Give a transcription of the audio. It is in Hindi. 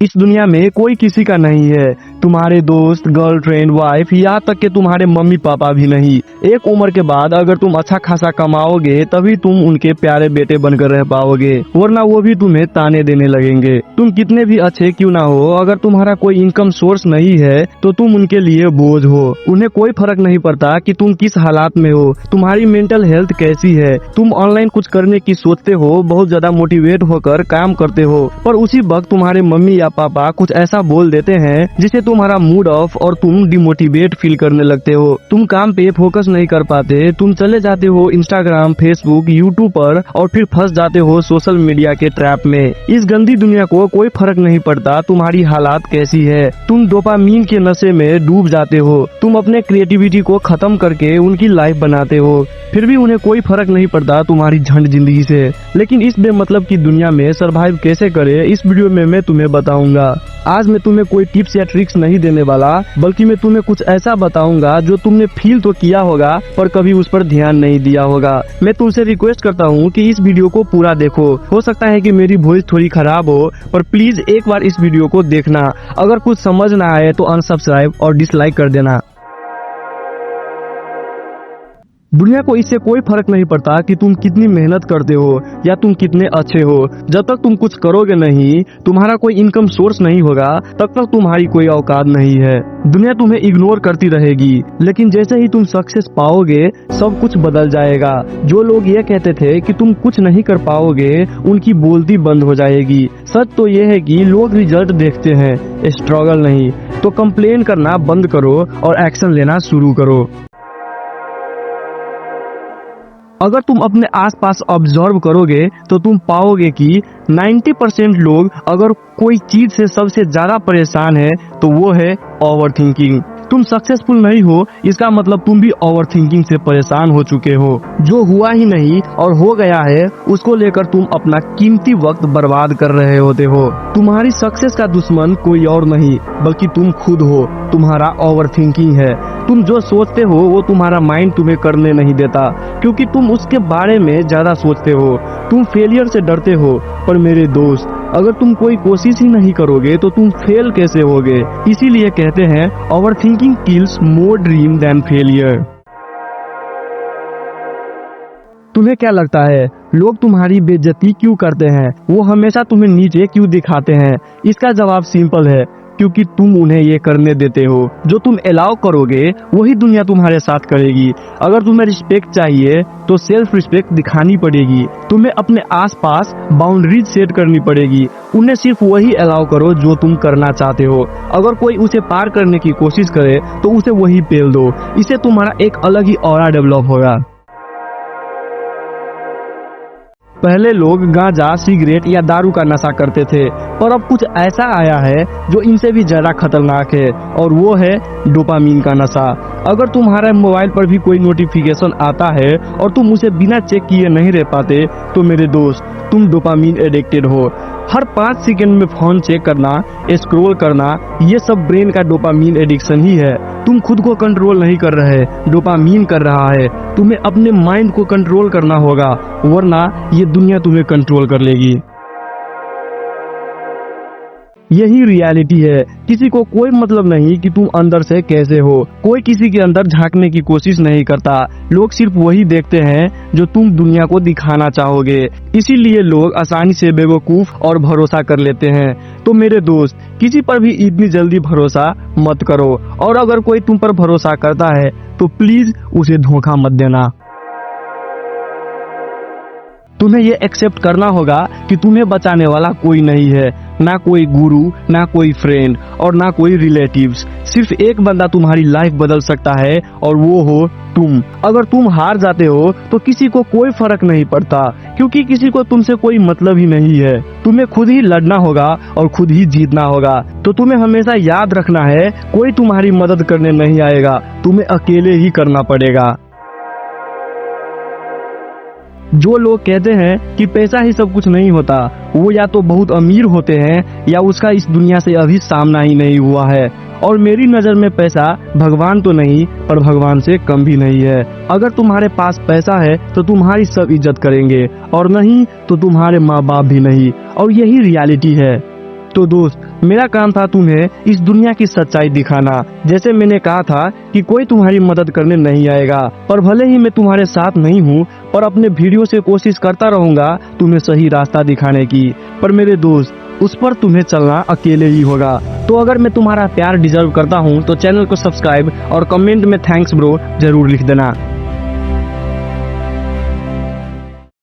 इस दुनिया में कोई किसी का नहीं है, तुम्हारे दोस्त, गर्लफ्रेंड, वाइफ, यहाँ तक कि तुम्हारे मम्मी पापा भी नहीं। एक उम्र के बाद अगर तुम अच्छा खासा कमाओगे तभी तुम उनके प्यारे बेटे बनकर रह पाओगे, वरना वो भी तुम्हें ताने देने लगेंगे। तुम कितने भी अच्छे क्यों ना हो, अगर तुम्हारा कोई इनकम सोर्स नहीं है तो तुम उनके लिए बोझ हो। उन्हें कोई फर्क नहीं पड़ता कि तुम किस हालात में हो, तुम्हारी मेंटल हेल्थ कैसी है। तुम ऑनलाइन कुछ करने की सोचते हो, बहुत ज्यादा मोटिवेट होकर काम करते हो, पर उसी वक्त तुम्हारे मम्मी या पापा कुछ ऐसा बोल देते हैं जिससे तुम्हारा मूड ऑफ और तुम डिमोटिवेट फील करने लगते हो। तुम काम पे फोकस नहीं कर पाते, तुम चले जाते हो इंस्टाग्राम, फेसबुक, यूट्यूब पर और फिर फंस जाते हो सोशल मीडिया के ट्रैप में। इस गंदी दुनिया को कोई फर्क नहीं पड़ता तुम्हारी हालात कैसी है, तुम डोपामीन के नशे में डूब जाते हो। तुम अपने क्रिएटिविटी को खत्म करके उनकी लाइफ बनाते हो, फिर भी उन्हें कोई फर्क नहीं पड़ता तुम्हारी झंड जिंदगी से। लेकिन इस बेमतलब की दुनिया में सरवाइव कैसे करे, इस वीडियो में मैं तुम्हें बताऊंगा। आज मैं तुम्हें कोई टिप्स या ट्रिक्स नहीं देने वाला, बल्कि मैं तुम्हें कुछ ऐसा बताऊंगा जो तुमने फील तो किया होगा पर कभी उस पर ध्यान नहीं दिया होगा। मैं तुमसे रिक्वेस्ट करता हूँ कि इस वीडियो को पूरा देखो। हो सकता है कि मेरी वॉइस थोड़ी खराब हो, पर प्लीज एक बार इस वीडियो को देखना। अगर कुछ समझ ना आए तो अनसब्सक्राइब और डिसलाइक कर देना। दुनिया को इससे कोई फर्क नहीं पड़ता कि तुम कितनी मेहनत करते हो या तुम कितने अच्छे हो। जब तक तुम कुछ करोगे नहीं, तुम्हारा कोई इनकम सोर्स नहीं होगा, तब तक तुम्हारी कोई औकात नहीं है। दुनिया तुम्हें इग्नोर करती रहेगी, लेकिन जैसे ही तुम सक्सेस पाओगे सब कुछ बदल जाएगा। जो लोग ये कहते थे कि तुम कुछ नहीं कर पाओगे, उनकी बोलती बंद हो जाएगी। सच तो ये है कि लोग रिजल्ट देखते हैं, स्ट्रगल नहीं। तो कंप्लेन करना बंद करो और एक्शन लेना शुरू करो। अगर तुम अपने आसपास ऑब्जर्व करोगे तो तुम पाओगे कि 90% लोग अगर कोई चीज से सबसे ज्यादा परेशान है तो वो है ओवरथिंकिंग। तुम सक्सेसफुल नहीं हो, इसका मतलब तुम भी ओवरथिंकिंग से परेशान हो चुके हो। जो हुआ ही नहीं और हो गया है उसको लेकर तुम अपना कीमती वक्त बर्बाद कर रहे होते हो। तुम्हारी सक्सेस का दुश्मन कोई और नहीं बल्कि तुम खुद हो। तुम्हारा ओवरथिंकिंग है। तुम जो सोचते हो वो तुम्हारा माइंड तुम्हें करने नहीं देता, क्योंकि तुम उसके बारे में ज्यादा सोचते हो। तुम फेलियर से डरते हो, पर मेरे दोस्त, अगर तुम कोई कोशिश ही नहीं करोगे तो तुम फेल कैसे होगे। इसीलिए कहते हैं ओवरथिंकिंग किल्स मोर ड्रीम देन फेलियर। तुम्हें क्या लगता है लोग तुम्हारी बेइज्जती क्यों करते हैं? वो हमेशा तुम्हें नीचे क्यों दिखाते हैं? इसका जवाब सिंपल है, क्योंकि तुम उन्हें ये करने देते हो। जो तुम अलाउ करोगे वही दुनिया तुम्हारे साथ करेगी। अगर तुम्हें रिस्पेक्ट चाहिए तो सेल्फ रिस्पेक्ट दिखानी पड़ेगी। तुम्हें अपने आसपास बाउंड्रीज सेट करनी पड़ेगी। उन्हें सिर्फ वही अलाउ करो जो तुम करना चाहते हो। अगर कोई उसे पार करने की कोशिश करे तो उसे वही पेल दो। इससे तुम्हारा एक अलग ही ऑरा डेवलप होगा। पहले लोग गांजा, सिगरेट या दारू का नशा करते थे, पर अब कुछ ऐसा आया है जो इनसे भी ज्यादा खतरनाक है, और वो है डोपामीन का नशा। अगर तुम्हारे मोबाइल पर भी कोई नोटिफिकेशन आता है और तुम उसे बिना चेक किए नहीं रह पाते, तो मेरे दोस्त तुम डोपामीन एडिक्टेड हो। हर 5 सेकंड में फोन चेक करना, स्क्रॉल करना, ये सब ब्रेन का डोपामीन एडिक्शन ही है। तुम खुद को कंट्रोल नहीं कर रहे, डोपामीन कर रहा है। तुम्हें अपने माइंड को कंट्रोल करना होगा, वरना ये दुनिया तुम्हें कंट्रोल कर लेगी। यही रियलिटी है। किसी को कोई मतलब नहीं कि तुम अंदर से कैसे हो। कोई किसी के अंदर झांकने की कोशिश नहीं करता। लोग सिर्फ वही देखते हैं जो तुम दुनिया को दिखाना चाहोगे। इसीलिए लोग आसानी से बेवकूफ और भरोसा कर लेते हैं। तो मेरे दोस्त, किसी पर भी इतनी जल्दी भरोसा मत करो, और अगर कोई तुम पर भरोसा करता है तो प्लीज उसे धोखा मत देना। तुम्हें ये एक्सेप्ट करना होगा कि तुम्हें बचाने वाला कोई नहीं है, ना कोई गुरु, ना कोई फ्रेंड और ना कोई रिलेटिव्स। सिर्फ एक बंदा तुम्हारी लाइफ बदल सकता है, और वो हो तुम। अगर तुम हार जाते हो तो किसी को कोई फर्क नहीं पड़ता, क्योंकि किसी को तुमसे कोई मतलब ही नहीं है। तुम्हें खुद ही लड़ना होगा और खुद ही जीतना होगा। तो तुम्हें हमेशा याद रखना है, कोई तुम्हारी मदद करने नहीं आएगा, तुम्हें अकेले ही करना पड़ेगा। जो लोग कहते हैं कि पैसा ही सब कुछ नहीं होता, वो या तो बहुत अमीर होते हैं या उसका इस दुनिया से अभी सामना ही नहीं हुआ है। और मेरी नजर में पैसा भगवान तो नहीं, पर भगवान से कम भी नहीं है। अगर तुम्हारे पास पैसा है तो तुम्हारी सब इज्जत करेंगे, और नहीं तो तुम्हारे माँ बाप भी नहीं। और यही रियलिटी है। तो दोस्त, मेरा काम था तुम्हें इस दुनिया की सच्चाई दिखाना। जैसे मैंने कहा था कि कोई तुम्हारी मदद करने नहीं आएगा, पर भले ही मैं तुम्हारे साथ नहीं हूँ, पर अपने वीडियो से कोशिश करता रहूंगा तुम्हें सही रास्ता दिखाने की। पर मेरे दोस्त, उस पर तुम्हें चलना अकेले ही होगा। तो अगर मैं तुम्हारा प्यार डिजर्व करता हूँ तो चैनल को सब्सक्राइब और कमेंट में थैंक्स ब्रो जरूर लिख देना।